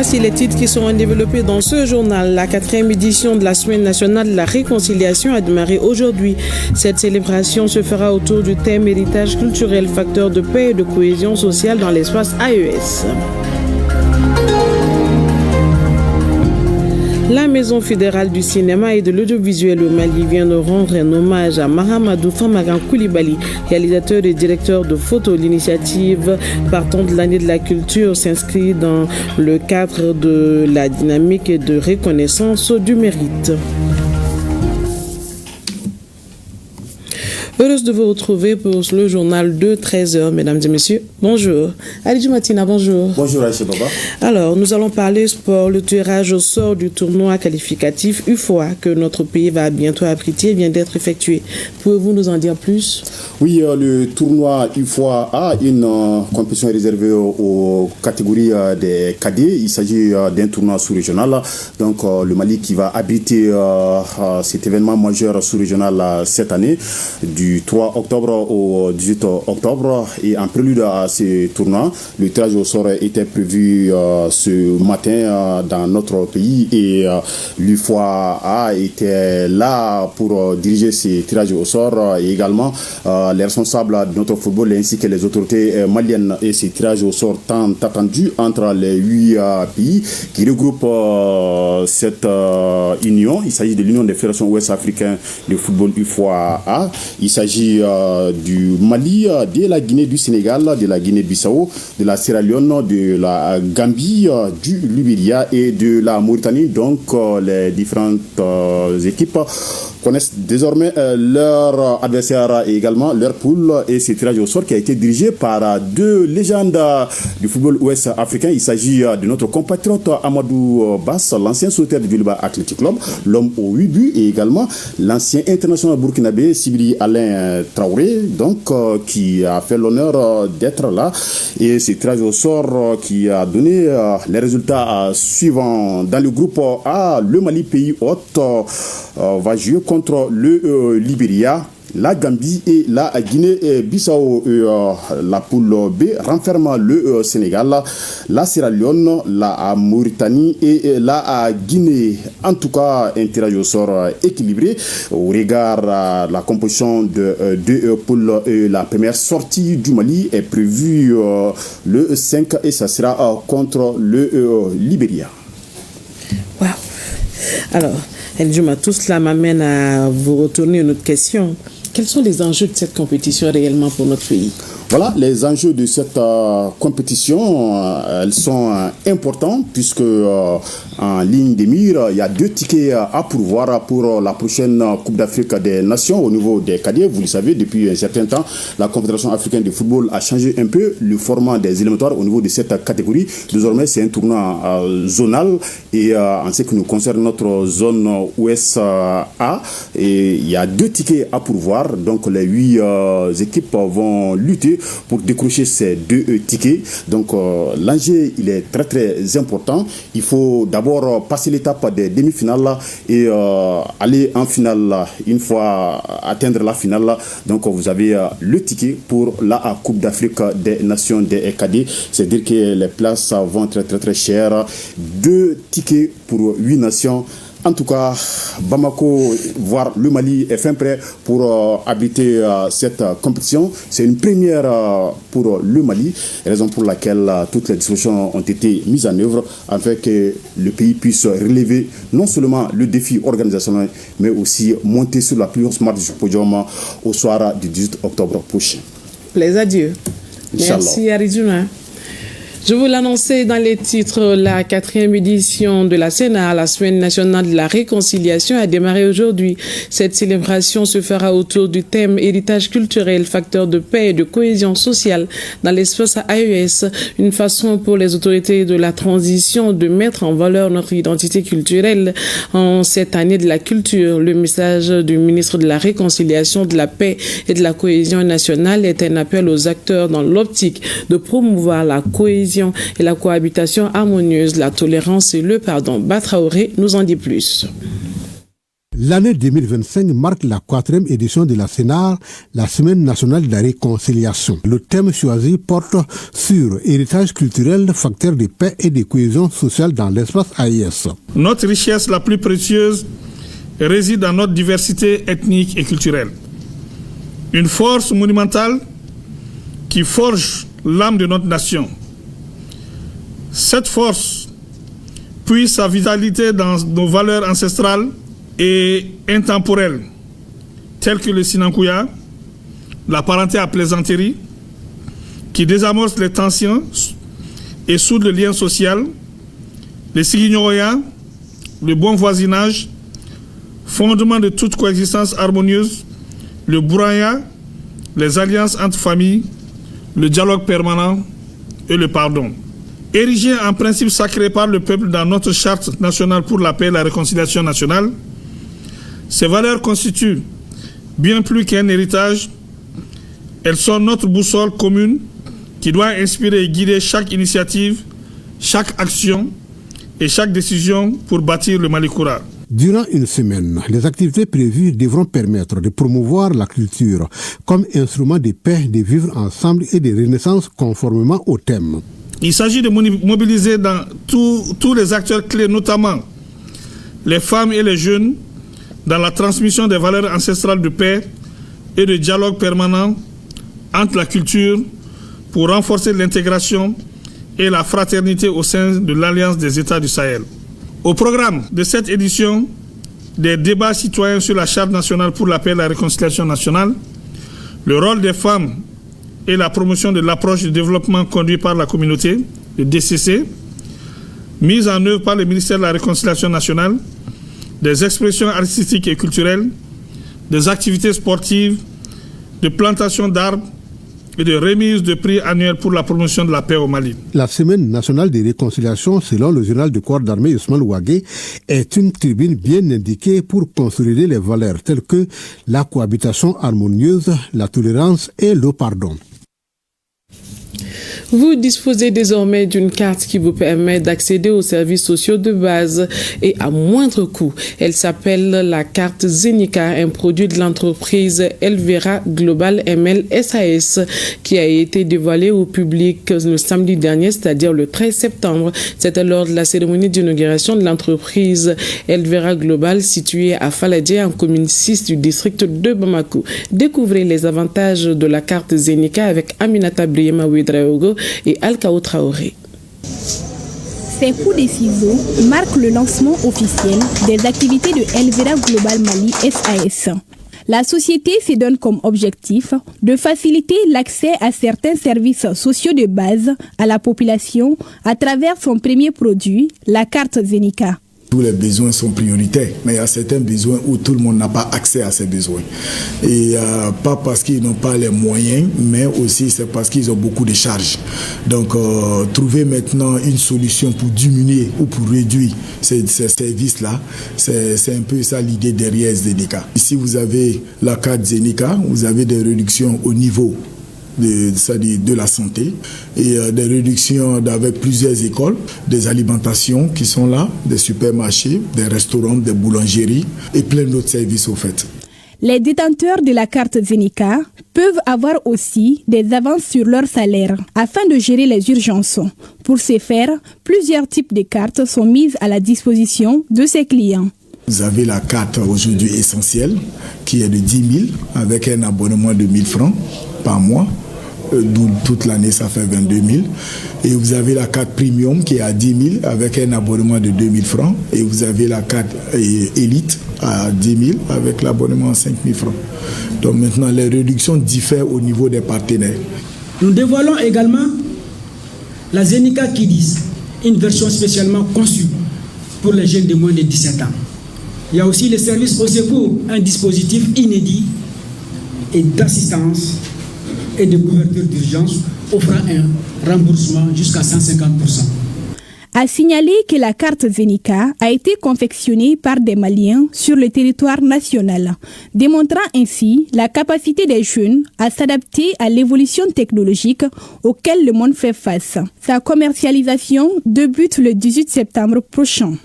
Voici les titres qui seront développés dans ce journal. La 4e édition de la Semaine nationale de la réconciliation a démarré aujourd'hui. Cette célébration se fera autour du thème héritage culturel, facteur de paix et de cohésion sociale dans l'espace AES. La Maison fédérale du cinéma et de l'audiovisuel au Mali vient de rendre un hommage à Mahamadou Famara Koulibaly, réalisateur et directeur de photos. L'initiative partant de l'année de la culture s'inscrit dans le cadre de la dynamique de reconnaissance du mérite. Heureuse de vous retrouver pour le journal de 13h, mesdames et messieurs. Bonjour. Ali Matina, bonjour. Bonjour, Aïcha Baba. Alors, nous allons parler sport. Le tirage au sort du tournoi qualificatif UFOA que notre pays va bientôt abriter vient d'être effectué. Pouvez-vous nous en dire plus? Oui, le tournoi UFOA a une compétition réservée aux catégories des cadets. Il s'agit d'un tournoi sous-régional. Donc, le Mali qui va abriter cet événement majeur sous-régional cette année, du 3 octobre au 18 octobre. Et en prélude à ce tournoi, le tirage au sort était prévu ce matin dans notre pays et l'UFOA était là pour diriger ce tirage au sort et également les responsables de notre football ainsi que les autorités maliennes et ce tirage au sort tant attendu entre les 8 pays qui regroupent cette union. Il s'agit de l'Union des fédérations ouest-africaines de football UFOA. Il s'agit du Mali, de la Guinée, du Sénégal, de la Guinée-Bissau, de la Sierra Leone, de la Gambie, du Libéria et de la Mauritanie. Donc les différentes équipes connaissent désormais leur adversaire et également leur poule et ce tirage au sort qui a été dirigé par deux légendes du football ouest africain. Il s'agit de notre compatriote Amadou Bass, l'ancien sauteur du Djoliba Athletic Club, l'homme aux 8 buts, et également l'ancien international burkinabé Sibili Alain Traoré, donc qui a fait l'honneur d'être là. Et ce tirage au sort qui a donné les résultats suivants. Dans le groupe A, le Mali, pays hôte, va jouer contre le Libéria, la Gambie et la Guinée-Bissau. La poule B renferme le Sénégal, la Sierra Leone, la Mauritanie et la Guinée. En tout cas, un tirage au sort équilibré au regard la composition de deux poules. La première sortie du Mali est prévue le 5 et ça sera contre le Libéria. Wow. Alors, Eljuma, tout cela m'amène à vous retourner une autre question. Quels sont les enjeux de cette compétition réellement pour notre pays? Voilà, les enjeux de cette compétition, elles sont importants puisque en ligne de mire, il y a 2 tickets à pourvoir pour la prochaine Coupe d'Afrique des Nations au niveau des cadets. Vous le savez, depuis un certain temps, la Confédération africaine de football a changé un peu le format des éliminatoires au niveau de cette catégorie. Désormais, c'est un tournoi zonal et en ce qui nous concerne notre zone USA, et il y a 2 tickets à pourvoir. Donc les 8 équipes vont lutter pour décrocher ces 2 tickets. Donc l'enjeu, il est très très important. Il faut d'abord passer l'étape des demi-finales et aller en finale. Une fois atteindre la finale, donc vous avez le ticket pour la Coupe d'Afrique des Nations des cadets. C'est-à-dire que les places vont très très très chères. 2 tickets pour 8 nations. En tout cas, Bamako, voire le Mali, est fin prêt pour abriter cette compétition. C'est une première pour le Mali, raison pour laquelle toutes les dispositions ont été mises en œuvre afin que le pays puisse relever non seulement le défi organisationnel, mais aussi monter sur la plus haute marche du podium au soir du 18 octobre prochain. Plaise à Dieu. Merci, Aridjuma. Je vous l'annonçais dans les titres, la 4e édition de la Sénat, la Semaine nationale de la réconciliation, a démarré aujourd'hui. Cette célébration se fera autour du thème héritage culturel, facteur de paix et de cohésion sociale dans l'espace AES, une façon pour les autorités de la transition de mettre en valeur notre identité culturelle en cette année de la culture. Le message du ministre de la Réconciliation, de la paix et de la cohésion nationale est un appel aux acteurs dans l'optique de promouvoir la cohésion et la cohabitation harmonieuse, la tolérance et le pardon. Batraoré nous en dit plus. L'année 2025 marque la 4e édition de la CNAR, la Semaine nationale de la réconciliation. Le thème choisi porte sur héritage culturel, facteur de paix et de cohésion sociale dans l'espace AIS. Notre richesse la plus précieuse réside dans notre diversité ethnique et culturelle. Une force monumentale qui forge l'âme de notre nation. Cette force puise sa vitalité dans nos valeurs ancestrales et intemporelles, telles que le Sinankuya, la parenté à plaisanterie, qui désamorce les tensions et soude le lien social, le Sigignoroya, le bon voisinage, fondement de toute coexistence harmonieuse, le Bouraya, les alliances entre familles, le dialogue permanent et le pardon. Érigé en principe sacré par le peuple dans notre charte nationale pour la paix et la réconciliation nationale, ces valeurs constituent bien plus qu'un héritage, elles sont notre boussole commune qui doit inspirer et guider chaque initiative, chaque action et chaque décision pour bâtir le Mali Koura. Durant une semaine, les activités prévues devront permettre de promouvoir la culture comme instrument de paix, de vivre ensemble et de renaissance conformément au thème. Il s'agit de mobiliser dans tous les acteurs clés, notamment les femmes et les jeunes, dans la transmission des valeurs ancestrales de paix et de dialogue permanent entre la culture pour renforcer l'intégration et la fraternité au sein de l'Alliance des États du Sahel. Au programme de cette édition, des débats citoyens sur la Charte nationale pour la paix et la réconciliation nationale, le rôle des femmes et la promotion de l'approche du développement conduit par la communauté, le DCC, mise en œuvre par le ministère de la Réconciliation nationale, des expressions artistiques et culturelles, des activités sportives, de plantation d'arbres et de remise de prix annuels pour la promotion de la paix au Mali. La Semaine nationale de réconciliation, selon le journal du corps d'armée Ousmane Ouagé, est une tribune bien indiquée pour consolider les valeurs telles que la cohabitation harmonieuse, la tolérance et le pardon. Vous disposez désormais d'une carte qui vous permet d'accéder aux services sociaux de base et à moindre coût. Elle s'appelle la carte Zenica, un produit de l'entreprise Elvera Global ML SAS qui a été dévoilé au public le samedi dernier, c'est-à-dire le 13 septembre. C'était lors de la cérémonie d'inauguration de l'entreprise Elvera Global située à Faladie en commune 6 du district de Bamako. Découvrez les avantages de la carte Zenica avec Aminata Briema Ouedraogo et Alkao Traoré. Ces coups de ciseaux marquent le lancement officiel des activités de Elvera Global Mali SAS. La société se donne comme objectif de faciliter l'accès à certains services sociaux de base à la population à travers son premier produit, la carte Zenica. Tous les besoins sont prioritaires, mais il y a certains besoins où tout le monde n'a pas accès à ces besoins. Et pas parce qu'ils n'ont pas les moyens, mais aussi c'est parce qu'ils ont beaucoup de charges. Donc trouver maintenant une solution pour diminuer ou pour réduire ces services-là, c'est un peu ça l'idée derrière Zenica. Ici vous avez la carte Zenica, vous avez des réductions au niveau de la santé et des réductions avec plusieurs écoles, des alimentations qui sont là, des supermarchés, des restaurants, des boulangeries et plein d'autres services au fait. Les détenteurs de la carte Zenica peuvent avoir aussi des avances sur leur salaire afin de gérer les urgences. Pour ce faire, plusieurs types de cartes sont mises à la disposition de ces clients. Vous avez la carte aujourd'hui essentielle qui est de 10 000 avec un abonnement de 1 000 francs par mois. D'où toute l'année ça fait 22 000. Et vous avez la carte premium qui est à 10 000 avec un abonnement de 2 000 francs. Et vous avez la carte élite à 10 000 avec l'abonnement à 5 000 francs. Donc maintenant les réductions diffèrent au niveau des partenaires. Nous dévoilons également la Zenica Kidis, une version spécialement conçue pour les jeunes de moins de 17 ans. Il y a aussi les services au secours, un dispositif inédit et d'assistance et de couverture d'urgence offrant un remboursement jusqu'à 150%. A signaler que la carte Zenica a été confectionnée par des Maliens sur le territoire national, démontrant ainsi la capacité des jeunes à s'adapter à l'évolution technologique auquel le monde fait face. Sa commercialisation débute le 18 septembre prochain.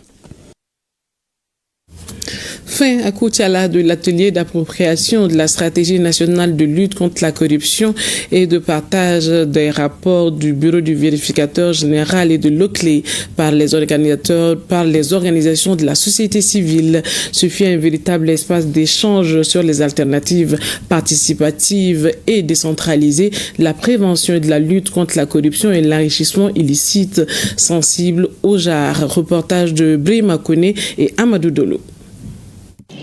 Fin à Koutiala de l'atelier d'appropriation de la stratégie nationale de lutte contre la corruption et de partage des rapports du Bureau du vérificateur général et de l'OCLE par les organisations de la société civile. Ce fut un véritable espace d'échange sur les alternatives participatives et décentralisées, la prévention et de la lutte contre la corruption et l'enrichissement illicite sensible au JAR. Reportage de Brima Kone et Amadou Dolo.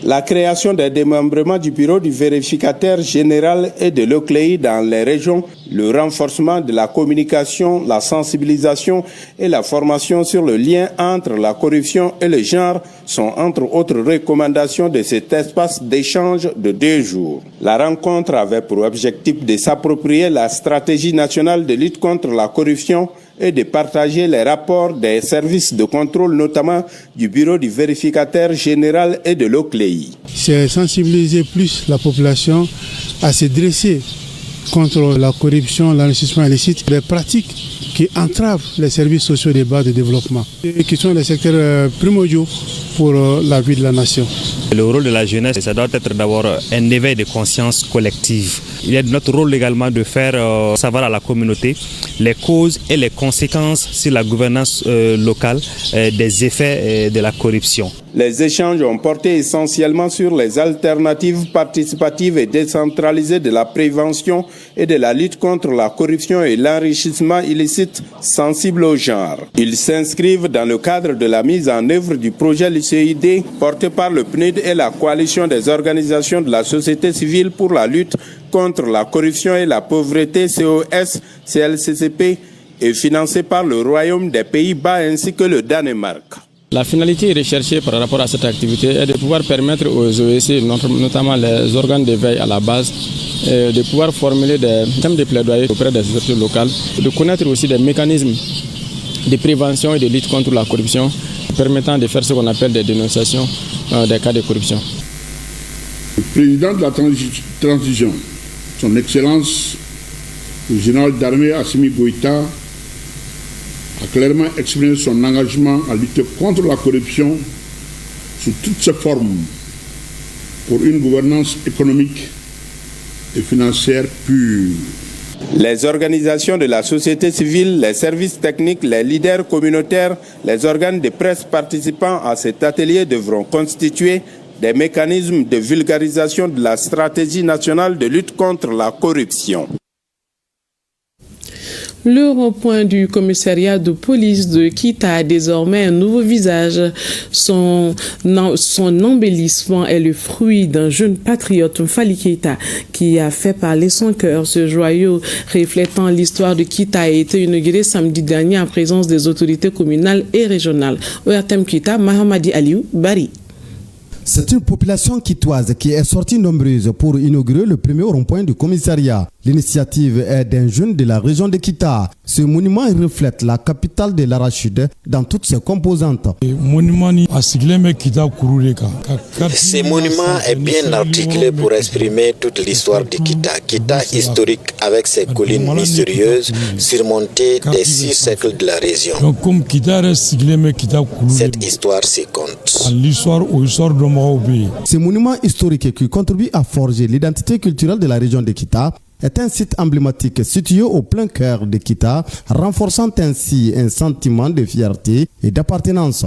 La création des démembrements du bureau du vérificateur général et de l'OCLEI dans les régions, le renforcement de la communication, la sensibilisation et la formation sur le lien entre la corruption et le genre sont entre autres recommandations de cet espace d'échange de 2 jours. La rencontre avait pour objectif de s'approprier la stratégie nationale de lutte contre la corruption et de partager les rapports des services de contrôle, notamment du bureau du vérificateur général et de l'OCLEI. C'est sensibiliser plus la population à se dresser contre la corruption, l'enrichissement illicite, les pratiques qui entravent les services sociaux des bases de développement et qui sont les secteurs primordiaux pour la vie de la nation. Le rôle de la jeunesse, ça doit être d'abord un éveil de conscience collective. Il y a notre rôle également de faire savoir à la communauté les causes et les conséquences sur la gouvernance locale des effets de la corruption. Les échanges ont porté essentiellement sur les alternatives participatives et décentralisées de la prévention et de la lutte contre la corruption et l'enrichissement illicite sensible au genre. Ils s'inscrivent dans le cadre de la mise en œuvre du projet LUCID porté par le PNUD et la coalition des organisations de la société civile pour la lutte contre la corruption et la pauvreté COS-CLCCP et financé par le Royaume des Pays-Bas ainsi que le Danemark. La finalité recherchée par rapport à cette activité est de pouvoir permettre aux OEC, notamment les organes de veille à la base, de pouvoir formuler des thèmes de plaidoyer auprès des autorités locales, de connaître aussi des mécanismes de prévention et de lutte contre la corruption, permettant de faire ce qu'on appelle des dénonciations des cas de corruption. Le président de la transition, son Excellence, le général d'armée Assimi Goïta, a clairement exprimé son engagement à lutter contre la corruption sous toutes ses formes pour une gouvernance économique et financière pure. Les organisations de la société civile, les services techniques, les leaders communautaires, les organes de presse participant à cet atelier devront constituer des mécanismes de vulgarisation de la stratégie nationale de lutte contre la corruption. Le rond-point du commissariat de police de Kita a désormais un nouveau visage. Son embellissement est le fruit d'un jeune patriote, Mfali Keita, qui a fait parler son cœur. Ce joyau reflétant l'histoire de Kita a été inauguré samedi dernier en présence des autorités communales et régionales. Oyatem Kita, Mahamadi Aliou, Bari. C'est une population quitoise qui est sortie nombreuse pour inaugurer le premier rond-point du commissariat. L'initiative est d'un jeune de la région de Kita. Ce monument reflète la capitale de l'Arachide dans toutes ses composantes. Ce monument est bien articulé pour exprimer toute l'histoire de Kita. Kita historique avec ses collines mystérieuses surmontées des 6 siècles de la région. Cette histoire se compte. Ce monument historique qui contribue à forger l'identité culturelle de la région de Kita est un site emblématique situé au plein cœur de Kita, renforçant ainsi un sentiment de fierté et d'appartenance.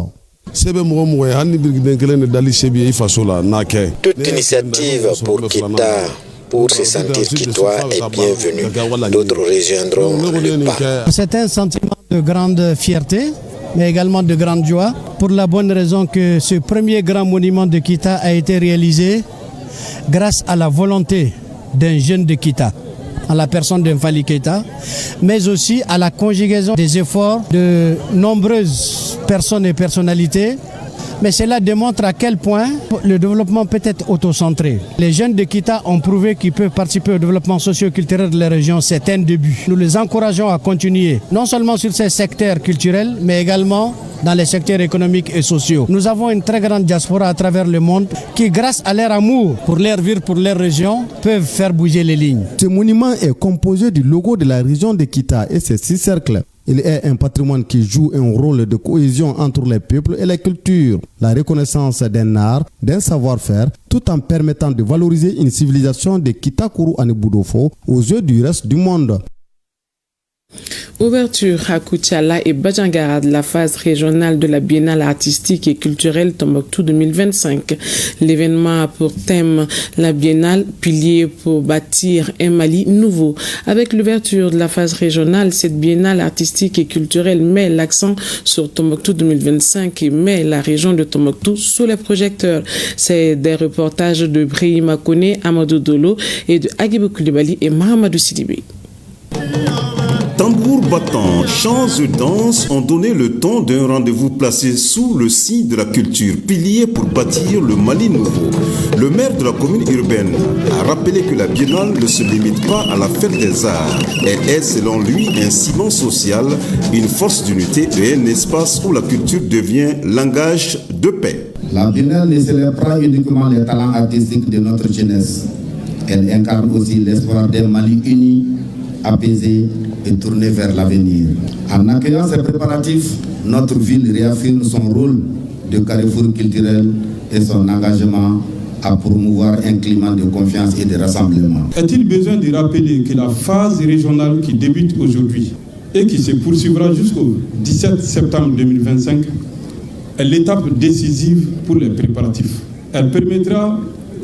Toute initiative pour Kita, pour se sentir quitois, est bienvenue. D'autres rejoindront le pas. C'est un sentiment de grande fierté, mais également de grande joie, pour la bonne raison que ce premier grand monument de Kita a été réalisé grâce à la volonté d'un jeune de Kita, en la personne de Mfali Keita, mais aussi à la conjugaison des efforts de nombreuses personnes et personnalités. Mais cela démontre à quel point le développement peut être autocentré. Les jeunes de Kita ont prouvé qu'ils peuvent participer au développement socio-culturel de la région. C'est un début. Nous les encourageons à continuer, non seulement sur ces secteurs culturels, mais également dans les secteurs économiques et sociaux. Nous avons une très grande diaspora à travers le monde qui, grâce à leur amour pour leur ville, pour leur région, peuvent faire bouger les lignes. Ce monument est composé du logo de la région de Kita et ses 6 cercles. Il est un patrimoine qui joue un rôle de cohésion entre les peuples et les cultures, la reconnaissance d'un art, d'un savoir-faire, tout en permettant de valoriser une civilisation de Kitakuru Anibudofo aux yeux du reste du monde. Ouverture à Koutiala et Badjangara de la phase régionale de la Biennale artistique et culturelle Tombouctou 2025. L'événement a pour thème la Biennale, pilier pour bâtir un Mali nouveau. Avec l'ouverture de la phase régionale, cette Biennale artistique et culturelle met l'accent sur Tombouctou 2025 et met la région de Tombouctou sous les projecteurs. C'est des reportages de Brahima Kone, Amadou Dolo et de Agibou Koulibaly et Mahamadou Sidibé. Tambour battant, chants et danses ont donné le ton d'un rendez-vous placé sous le signe de la culture, pilier pour bâtir le Mali nouveau. Le maire de la commune urbaine a rappelé que la Biennale ne se limite pas à la fête des arts. Elle est, selon lui, un ciment social, une force d'unité et un espace où la culture devient langage de paix. La Biennale ne célèbre pas uniquement les talents artistiques de notre jeunesse. Elle incarne aussi l'espoir d'un Mali uni, apaisé et tourné vers l'avenir. En accueillant ces préparatifs, notre ville réaffirme son rôle de carrefour culturel et son engagement à promouvoir un climat de confiance et de rassemblement. Est-il besoin de rappeler que la phase régionale qui débute aujourd'hui et qui se poursuivra jusqu'au 17 septembre 2025 est l'étape décisive pour les préparatifs. Elle permettra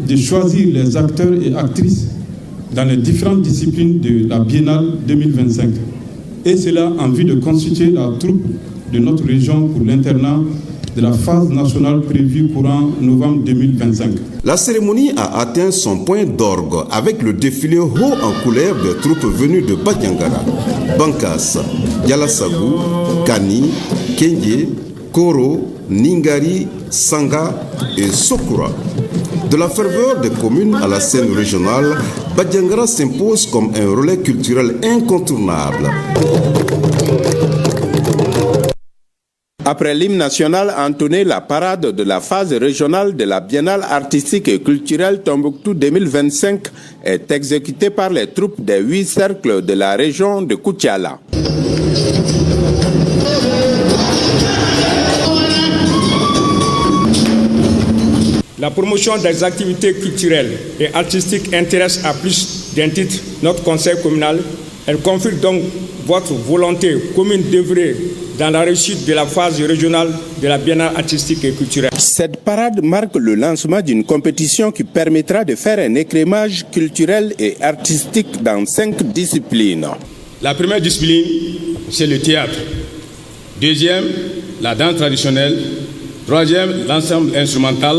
de choisir les acteurs et actrices dans les différentes disciplines de la Biennale 2025. Et cela en vue de constituer la troupe de notre région pour l'internat de la phase nationale prévue courant novembre 2025. La cérémonie a atteint son point d'orgue avec le défilé haut en couleur des troupes venues de Badjangara, Bankas, Yalasagou, Kani, Kenye, Koro, Ningari, Sanga et Sokura. De la ferveur des communes à la scène régionale, Badjangara s'impose comme un relais culturel incontournable. Après l'hymne national entonné, la parade de la phase régionale de la Biennale artistique et culturelle Tombouctou 2025 est exécutée par les troupes des 8 cercles de la région de Koutiala. La promotion des activités culturelles et artistiques intéresse à plus d'un titre notre conseil communal. Elle confirme donc votre volonté commune d'œuvrer dans la réussite de la phase régionale de la Biennale artistique et culturelle. Cette parade marque le lancement d'une compétition qui permettra de faire un écrémage culturel et artistique dans 5 disciplines. La première discipline, c'est le théâtre. Deuxième, la danse traditionnelle. Troisième, l'ensemble instrumental.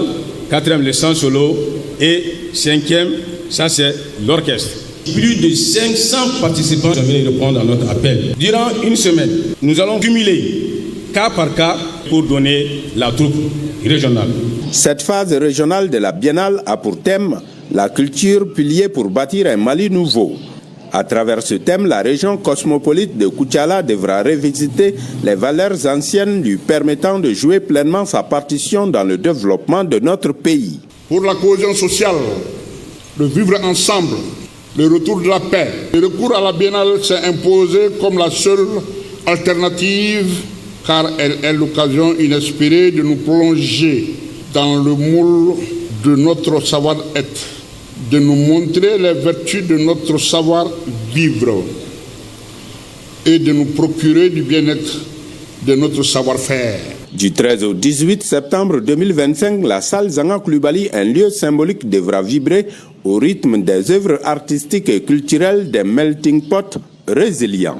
Quatrième, le chant solo. Et cinquième, ça c'est l'orchestre. Plus de 500 participants viennent répondre à notre appel. Durant une semaine, nous allons cumuler cas par cas pour donner la troupe régionale. Cette phase régionale de la Biennale a pour thème la culture, pilier pour bâtir un Mali nouveau. À travers ce thème, la région cosmopolite de Koutiala devra revisiter les valeurs anciennes lui permettant de jouer pleinement sa partition dans le développement de notre pays. Pour la cohésion sociale, le vivre ensemble, le retour de la paix, le recours à la Biennale s'est imposé comme la seule alternative car elle est l'occasion inespérée de nous plonger dans le moule de notre savoir-être, de nous montrer les vertus de notre savoir-vivre et de nous procurer du bien-être de notre savoir-faire. Du 13 au 18 septembre 2025, la salle Zanga Koulibaly, un lieu symbolique, devra vibrer au rythme des œuvres artistiques et culturelles des melting pot résilients.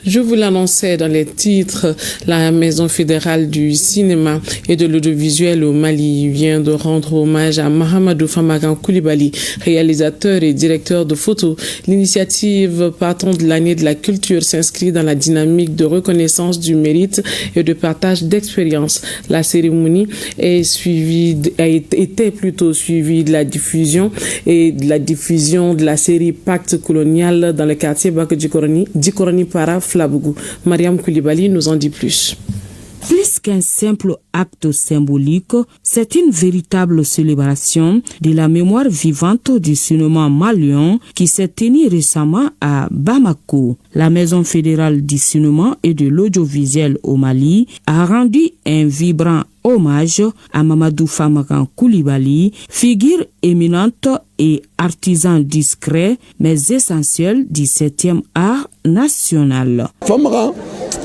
Je vous l'annonçais dans les titres, la Maison fédérale du cinéma et de l'audiovisuel au Mali vient de rendre hommage à Mahamadou Famagan Koulibaly, réalisateur et directeur de photos. L'initiative partant de l'année de la culture s'inscrit dans la dynamique de reconnaissance du mérite et de partage d'expériences. La cérémonie était plutôt suivie de la diffusion de la série Pacte colonial dans le quartier Bak Djikoroni Para Flabougou. Mariam Koulibaly nous en dit plus. Plus qu'un simple acte symbolique, c'est une véritable célébration de la mémoire vivante du cinéma malien qui s'est tenue récemment à Bamako. La Maison fédérale du cinéma et de l'audiovisuel au Mali a rendu un vibrant hommage à Mamadou Famara Coulibaly, figure éminente et artisan discret mais essentiel du 7e art national. Famara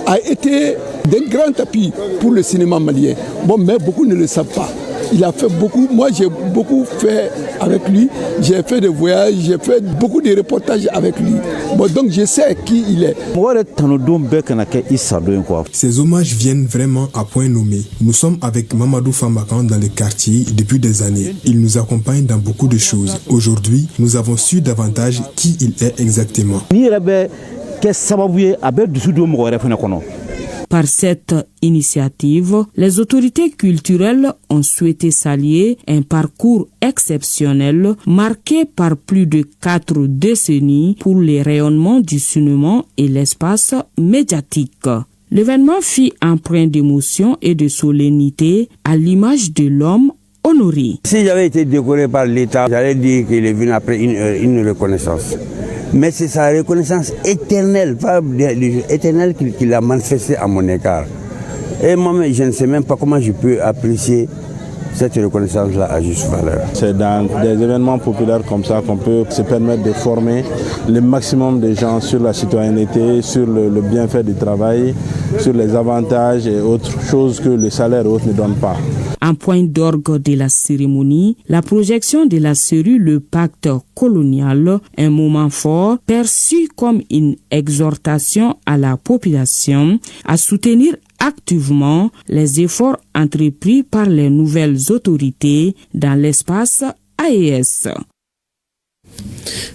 a été d'un grand appui pour le cinéma malien. Mais beaucoup ne le savent pas. Il a fait beaucoup. Moi, j'ai beaucoup fait avec lui. J'ai fait des voyages, j'ai fait beaucoup de reportages avec lui. Donc, je sais qui il est. Ces hommages viennent vraiment à point nommé. Nous sommes avec Mamadou Famara dans le quartier depuis des années. Il nous accompagne dans beaucoup de choses. Aujourd'hui, nous avons su davantage qui il est exactement. Par cette initiative, les autorités culturelles ont souhaité saluer un parcours exceptionnel marqué par plus de 4 décennies pour les rayonnements du cinéma et l'espace médiatique. L'événement fit empreint d'émotion et de solennité à l'image de l'homme honoré. Si j'avais été décoré par l'État, j'allais dire qu'il est venu après une reconnaissance. Mais c'est sa reconnaissance éternelle, pas éternelle qu'il a manifestée à mon égard. Et moi-même, je ne sais même pas comment je peux apprécier cette reconnaissance-là à juste valeur. C'est dans des événements populaires comme ça qu'on peut se permettre de former le maximum de gens sur la citoyenneté, sur le bienfait du travail, sur les avantages et autres choses que le salaire et autres ne donnent pas. En point d'orgue de la cérémonie, la projection de la série Le Pacte colonial, un moment fort perçu comme une exhortation à la population à soutenir activement les efforts entrepris par les nouvelles autorités dans l'espace AES.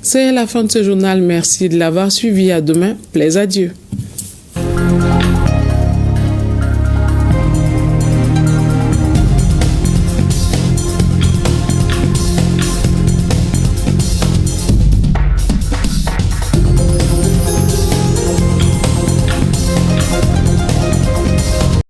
C'est la fin de ce journal. Merci de l'avoir suivi. À demain. Plaise à Dieu.